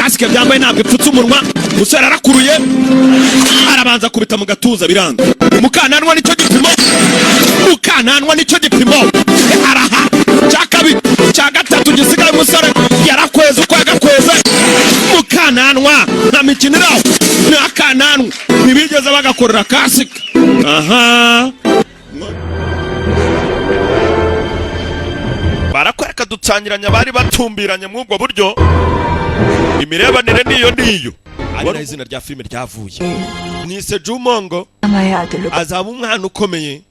kasike byambaye ntabwo ipfutse umunwa. Musore arakuruye arabanza kubita mu gatuza biranga. Mukananwa nicyo gipimo. Mukananwa nicyo gipimo. Araha cyakabi cyagatatu gisigaye umusore yarakweza uko yagakweza. Mukananwa nta mikinira n'akananwa ntibigeze bagakorera kasike. Aha barakwereka dutsangiranya bari batumbiranye mu ubwo buryo. Imirebanire niyo ari izina rya filime ryavuye. Nise Jumongo azaba umwana ukomeye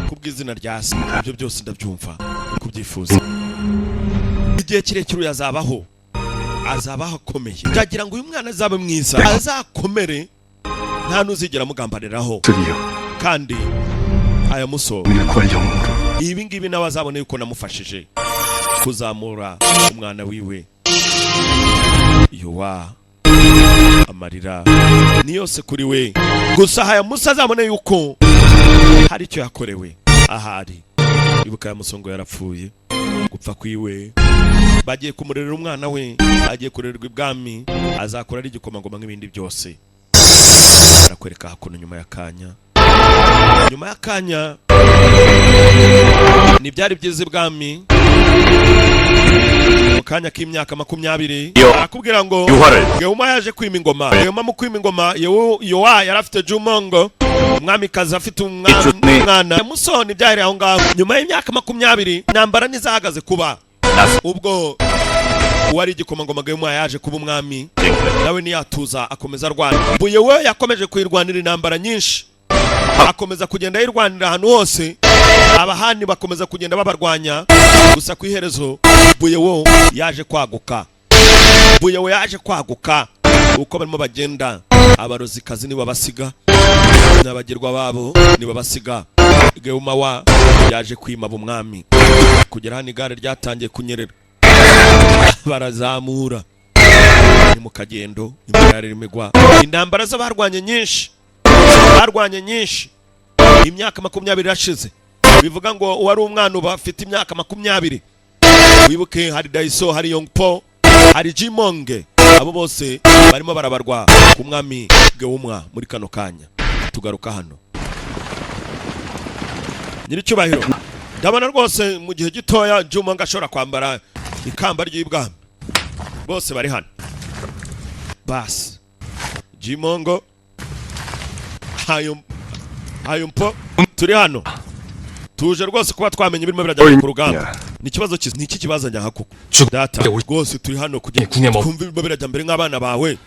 kubw'izina rya se. Ibyo byose ndabyumva kubyifuza. Igihe kirekire yazabaho akomeye. Ndagira ngo uyu mwana azabe mwiza azakomere nta nuzigera mugambaniraho. Kandi aya muso ibi ngibi nawe azabone yuko namufashije kuzamura umwana wiwe. Yowa amarira ni yose kuri we, gusa aya muso azabone yuko hari icyo yakorewe ahari. Ibuka ya musongo yarapfuye, gupfa kwiwe bagiye kumurerera umwana we, agiye kurererwa ibwami, azakora ari igikomangoma nk'ibindi byose. Arakwereka hakuno nyuma y'akanya ni byari byiza ibwami. Mu kanya k'imyaka 20 arakubwira ngo Geuma yaje kwima ingoma. Geuma mu kwima ingoma Yowa yarafite Jumongo, umwami kaza afite umwana musoni. Byari aho ngaho nyuma y'imyaka 20 intambara nizahagaze kuba. Ubwo wari igikomangoma Geuma yaje kuba umwami, nawe niyatuza akomeza arwana. Buyewe yakomeje kwirwanira intambara nyinshi, akomeza kugenda yirwanira ahantu hose, abahani bakomeza kugenda babarwanya. Gusa ku iherezo Buyewo yaje kwaguka. Uko barimo bagenda abarozikazi nibo basiga, n'abagirwa babo nibo basiga. Geuma yaje kwima umwami. Kugera hano igare ryatangiye kunyerera, barazamura ni mu kagendo, imigare rimigwa. Intambara zo barwanye nyinshi. Imyaka 20 irashize. Bivuga ngo wari umwana uba afite imyaka 20. Wibuke hari Daiso, hari Yongpo, hari Jimonge, abo bose barimo barabarwa ku mwami Geuma. Muri kano kanya tugaruka hano nyiricyubahiro, ndabona rwose mu gihe gitoya Jumonge ashobora kwambara ikamba ry'ibwami. Bose bari hano basi. Jimongo, Hayumpo, turi hano tuje rwose kuba twamenye ibirimo birajya ku rugamba. Ni kibazo kizi, ni iki kibazo njya hakuko data rwose turi hano kugira twumve ibirimo birajya mbere nk'abana bawe.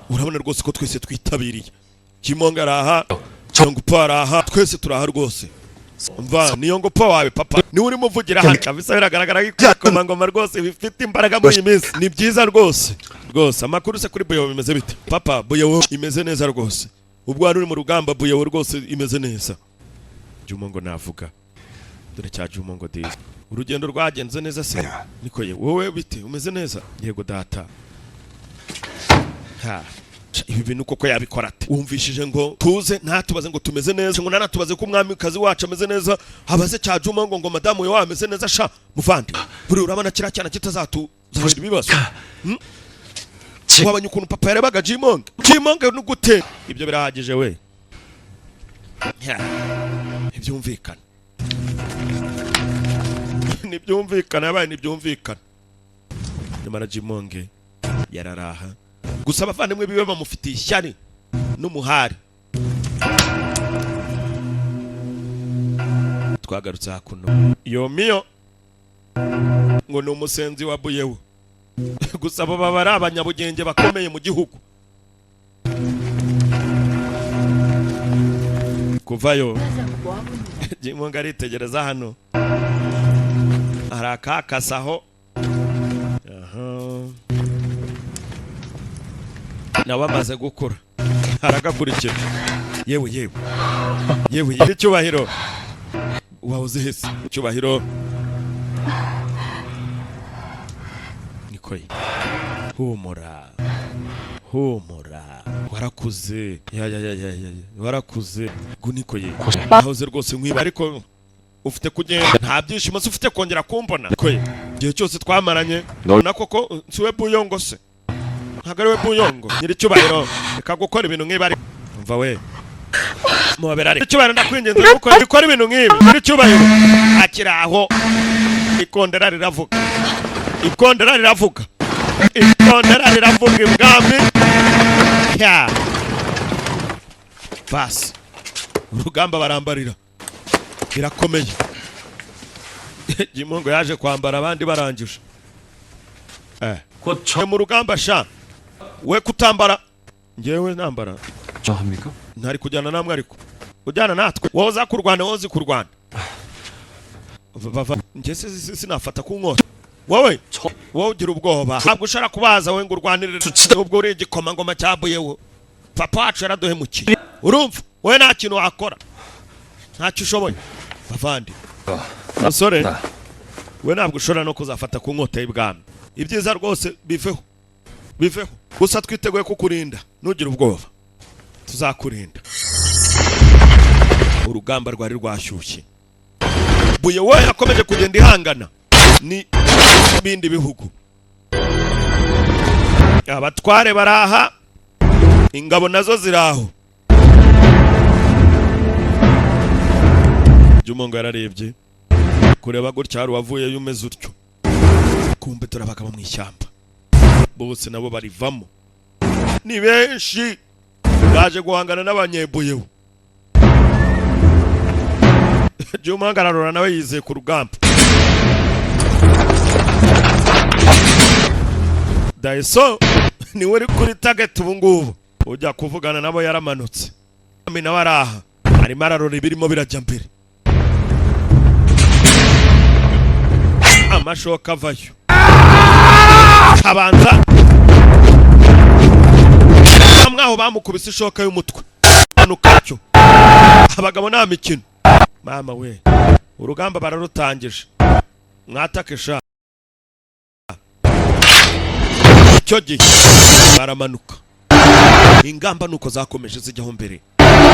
Urabona rwose ko twese twitabiriye. Jimongo araha, Yongpo araha, twese turaha rwose. Umva ni Yongpo wawe papa ni urimo uvugira hano. Kabisa biragaragara ko mangoma rwose bifite imbaraga muri iyi minsi. Ni byiza rwose. Amakuru se kuri Buyewo bimeze bite? Papa Buyewo imeze neza rwose. Ubwo ari mu rugamba Buyewo rwose imeze neza. Jumongo navuga dore cya Jumongo dizi. Urugendo rwagenze neza se? Niko ye wowe bite umeze neza? Yego data. Ibi bintu koko yabikora ate? Wumvishije ngo tuze ntatubaze ngo tumeze neza, ngo nanatubaze ko umwami kazi wacu ameze neza, habaze cya Jumongo ngo madamu yo ameze neza sha muvandi. Buri urabana kira cyana kitazatuzanira ibibazo. Wabanye ukuntu papa yarebaga Jimonge n'ugute? Ibyo birahagije we. Ibyumvikana yabaye nibyumvikana. Nyamara Jimonge yararaha, gusa abavandimwe biwe bamufitiye ishyari n'umuhari. Twagarutse hakuno Yomiyo ngo ni umusenzi wa Buyewo. Gusa abo baba ari abanyabugenge bakomeye mu gihugu. Kuvayo Jimonge aritegereza hano, arakakasaho. Nawe amaze gukura aragakurikira. Yewe icyubahiro wahoze hese. Icyubahiro nikoye humura warakuze warakuze gunikoye nahoze rwose nkwiba, ariko ufite kugenda nta byishimo se ufite kongera kumbona. Nikoye igihe cyose twamaranye na koko nsiwe Buyongo se hagariwe Buyongo nyiri cyubahiro reka gukora ibintu nk'ibi ari umva we muberare cyubahiro ndakwingenza gukora ibintu nk'ibi nyiri cyubahiro akiraho ikondera riravuga ibwami ya basi urugamba barambarira birakomeye Jimongo yaje kwambara abandi barangije mu rugamba sha we kutambara ngewe nambara 합니까? ntari kujyana namwe ariko ujyana natwe wowe uza kurwana wowe uzi kurwana nge sinafata ku nkota wowe ugira ubwoba ntabwo ushaka kubaza we ngo urwanire ubwo uri igikomangoma cyabuyeho papa wacu yaraduhemukiye urumva wowe nta kintu wakora ntacyo ushoboye bavandi basore we ntabwo ushobora no kuzafata ku nkota y'ibwami ibyiza rwose biveho gusa twiteguye kukurinda nugira ubwoba tuzakurinda urugamba rwari rwashyushye buye we yakomeje kugenda ihangana ni bindi bihugu abatware baraha ingabo nazo ziraho Jumongo yararebye kureba gutya hari wavuye yumeze utyo kumbe turabagaba mu ishyamba bose nabo barivamo ni benshi baje guhangana n'abanyebuyeho Jumongo ararora nawe yizeye ku rugamba Daiso ni wari kuri target ubungubu ujya kuvugana nabo yaramanutse amina waraha arimo ararora ibirimo birajya mbere amashoka avayo abanza mwaho bamukubise ishoka y'umutwe nukacyo abagabo nta mikino mama we urugamba bararutangije mwatake sha cyo gihe baramanuka ingamba nuko zakomeje zijyaho mbere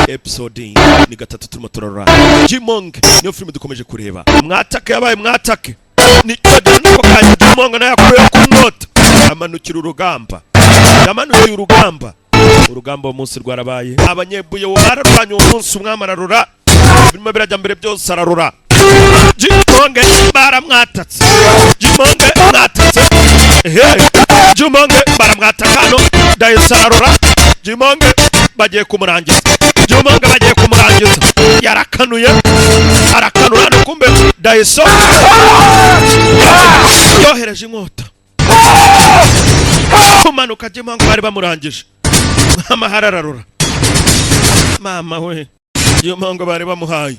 episode ni gatatu turimo turarora Jimongo niyo film dukomeje kureba mwatake yabaye mwatake ni nuko kandi Jimongo nayo yakuye ku nota amanukira urugamba yamanuye urugamba umunsi rwarabaye abanyebuye bararwanye umunsi umwami ararura birimo birajya mbere byose ararura Jimongo baramwatatse Jimongo mwatatse Jimongo baramwataka hano Daiso ararura Jimongo bagiye kumurangiza yarakanuye arakanura no kumbe Daiso yohereje inkota kumanuka Jimongo bari bamurangije amahara ararura mama we Jimongo bari bamuhaye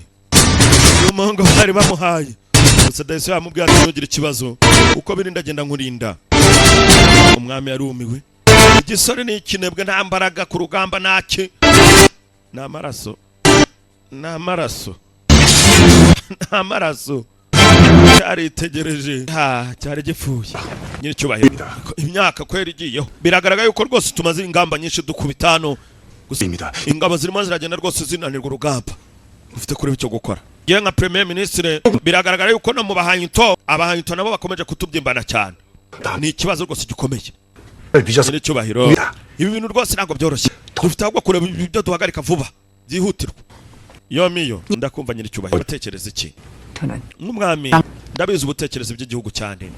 gusa Daiso yamubwiye ati ntugire ikibazo uko biri ndagenda nkurinda umwami yarumiwe igisore ni ikinebwe nta mbaraga ku rugamba nake n'amaraso cyaritegereje cyari gipfuye nyiri cyubahiro imyaka kwera igiyeho biragaragara yuko rwose tumaze ingamba nyinshi dukubitano gusa ingabo zirimo ziragenda rwose zinanirwa urugamba ufite kuri icyo gukora yewe nka premier ministre biragaragara yuko no mu abahanyito nabo bakomeje kutubyimbana cyane ni ikibazo rwose gikomeye nyiri cyubahiro ibi bintu rwose ntabwo byoroshye dufite ahubwo kureba ibyo duhagarika vuba byihutirwa yomiyo ndakumva nyiri cyubahiro batekereza iki nk'umwami ndabizi ubutekereza by'igihugu cyane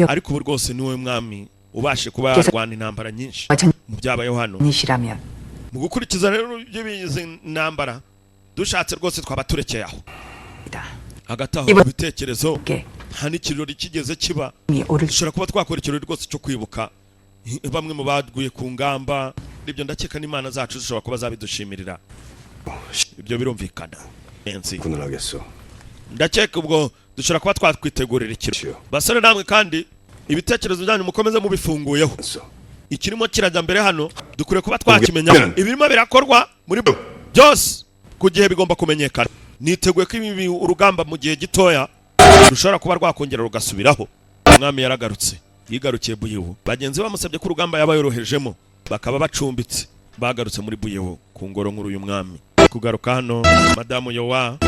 ariko ubu rwose niwe mwami ubashe kuba yarwana intambara nyinshi mu byabayeho hano mu gukurikiza rero by'ibizi ntambara dushatse rwose twaba turekeye aho hagati aho ibitekerezo nta n'ikirori kigeze kiba dushobora kuba twakora ikirori rwose cyo kwibuka bamwe mu baguye ku ngamba ibyo ndakeka n'imana zacu zishobora kuba zabidushimirira ibyo birumvikana ndakeka ubwo dushobora kuba twakwitegurira ikirori basore namwe kandi ibitekerezo byanyu mukomeze mubifunguyeho ikirimo kirajya mbere hano dukure kuba twakimenya ibirimo birakorwa muri byose ku gihe bigomba kumenyekana niteguye ko ibi urugamba mu gihe gitoya rushobora kuba rwakongera rugasubiraho umwami yaragarutse yigarukiye Buyeho bagenzi bamusabye ko urugamba yaba yorohejemo bakaba bacumbitse bagarutse muri Buyeho ku ngoro nkuru y'umwami kugaruka hano madamu Yowa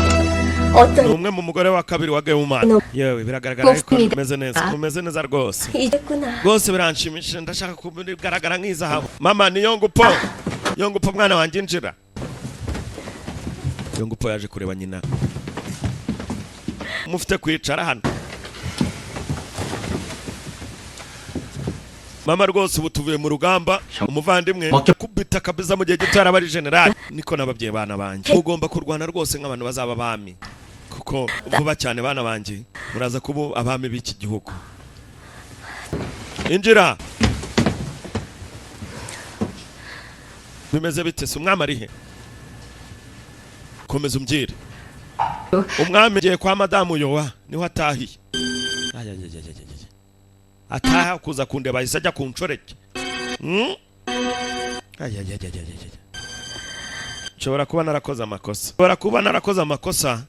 umwe mu mugore wa kabiri wa Geumana. Yewe biragaragara ariko umeze neza rwose. Rwose biranshimishije ndashaka kubigaragara nk'izahabu. Mama ni Yongupo. Yongupo mwana wanjye injira. Yongupo yaje kureba nyina. Mufite kwicara hano. Mama rwose ubu tuvuye mu rugamba umuvandimwe kubita kabiza mu gihe gito yarabari general niko nababyeyi bana banjye ugomba kurwana rwose nk'abantu bazaba bami kuko vuba cyane bana banjye muraza kuba abami b'iki gihugu. Injira. Bimeze bite se umwami ari he? Komeza umbyire. Umwami giye kwa madamu Yowa niho atahiye. Ataha kuza kundeba isajya kuncoreke. Nshobora kuba narakoze amakosa.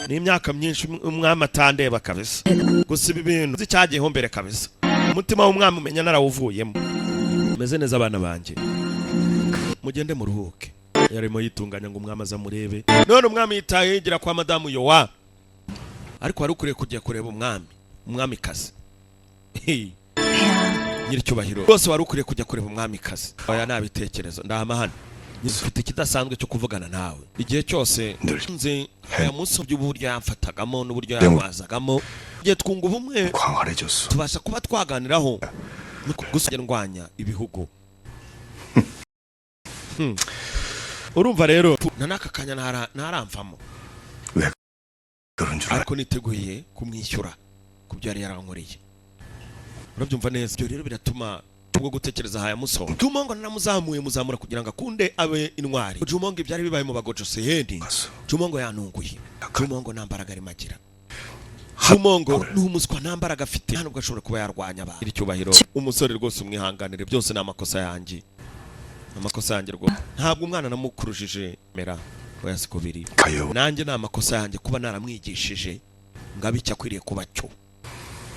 Ni imyaka myinshi umwami atandeba kabisa. Gusa ibi bintu zicyagiyeho mbere kabisa. Umutima w'umwami umenya narawuvuyemo. Meze neza abana banjye. Mugende muruhuke. Yarimo yitunganya ngo umwami azamurebe. None umwami yitaye yigira kwa madamu Yowa. Ariko wari ukuriye kujya kureba umwami kazi. Nyiricyubahiro rwose wari ukuriye kujya kureba umwami kazi. Oya nabitekerezo ndahama hano. Nifite kidasanzwe cyo kuvugana nawe. Igihe cyose nze aya munsi by'uburyo yamfatagamo n'uburyo yamwazagamo. Igihe twunga ubumwe tubasha kuba twaganiraho gusa ndwanya ibihugu. Urumva rero nanaka kanya naramvamo. Ariko niteguye kumwishyura kubyo yari yarankoreye. Urabyumva neza ibyo rero biratuma ubwo gutekereza haya muso. Jumongo namuzamuye muzamura kugira ngo akunde abe intwari. Jumongo ibyari bibaye mu bagojo sehedi. Jumongo yanunguye. Jumongo nambaraga ari magira. Jumongo n'umuswa nambaraga afite hano bwashobora kuba yarwanya abantu. Iricyubahiro umusore rwose umwihanganire byose n'amakosa yanjye. Amakosa yanjye rwo. Ntabwo umwana namukurujije mera oya sikobiri. Nanjye n'amakosa yanjye kuba naramwigishije ngabicya akwiriye kuba cyo.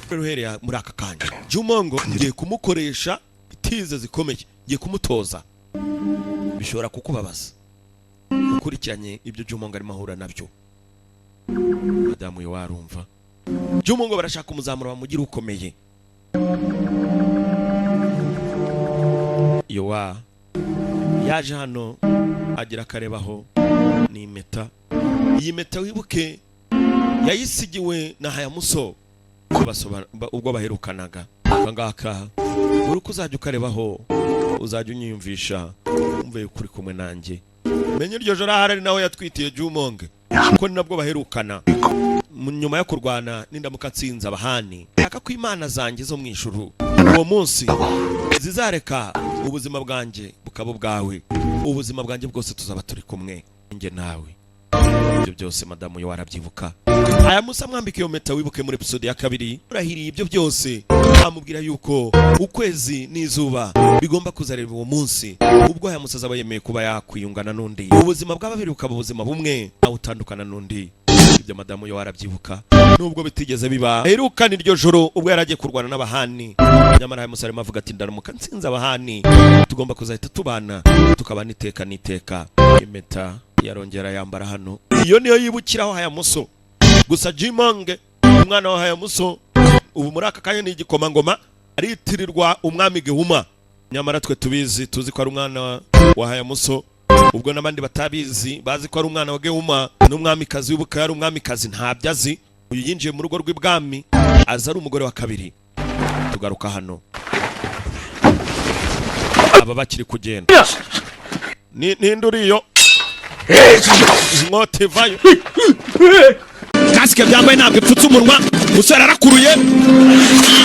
Ruhereye muri aka kanya Jumongo ngiye kumukoresha itize zikomeye ngiye kumutoza bishobora kukubabaza ukurikiranye ibyo Jumongo ari mahura nabyo. Madamu yo warumva Jumongo barashaka umuzamura bamugira ukomeye. Yowa yaje hano agira karebaho ni impeta. Iyi meta wibuke yayisigiwe na Hayamuso ubwo baherukanaga. Ngaka uruko uzajya ukarebaho uzajya unyiyumvisha umve ukuri kumwe nanjye. Menye iryo joro ahari nawe yatwitiye Jumongo kuko ni nabwo baherukana. Nyuma yo kurwana n'indamuka nsinza abahani aka ko imana zanjye zo mu ijuru uwo munsi zizareka ubuzima bwanjye bukaba bwawe. Ubuzima bwanjye bwose tuzaba turi kumwe nge nawe. Ibyo byose madamu yo warabyibuka. Aya musa mwambika iyo meta wibuke muri episode ya 2 urahiriye ibyo byose amubwira yuko ukwezi n'izuba bigomba kuzareba uwo munsi ubwo aya musaza bayemeye kuba yakwiyungana n'undi. Ubuzima bw'ababiri bukaba ubuzima bumwe aho utandukana n'undi. Ibyo madamu yo warabyibuka nubwo bitigeze biba. Herukana iryo joro ubwo yaragiye kurwana n'abahani. Nyamara aya musa arimo avuga ati ndaramuka nsinze abahani tugomba kuzahita tubana tukabana iteka n'iteka. Impeta yarongera yambara hano. Iyo niyo yibukiraho Hayamuso. Gusa Jumongo umwana wa Hayamuso ubu muri aka kanya ni igikomangoma aritirirwa umwami Geuma. Nyamara twe tubizi tuzi ko ari umwana wa Hayamuso ubwo nabandi batabizi bazi ko ari umwana wa Geuma n'umwamikazi wibuka yari umwamikazi ntabyo azi. Uyu yinjiye mu rugo rw'ibwami aza ari umugore wa kabiri. Tugaruka hano aba bakiri kugenda ni nduriyo Motivayo kasike byambaye ntabwo ipfutse umunwa. Musore arakuruye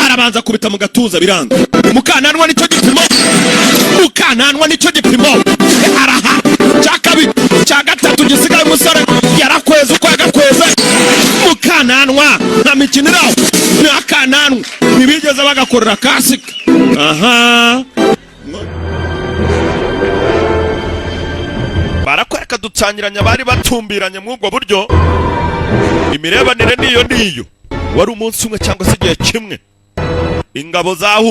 arabanza kubita mu gatuza biranga. Mukananwa nicyo gipimo araha cyakabiri cya gatatu gisigaye. Musore yarakweza uko yagakweza mukananwa nta mikinira n'akananwa ntibigeze bagakorera kasike. Aha barakwereka dutsangiranya bari batumbiranye mu ubwo buryo. Imirebanire niyo wari umunsi umwe cyangwa se igihe kimwe ingabo zahu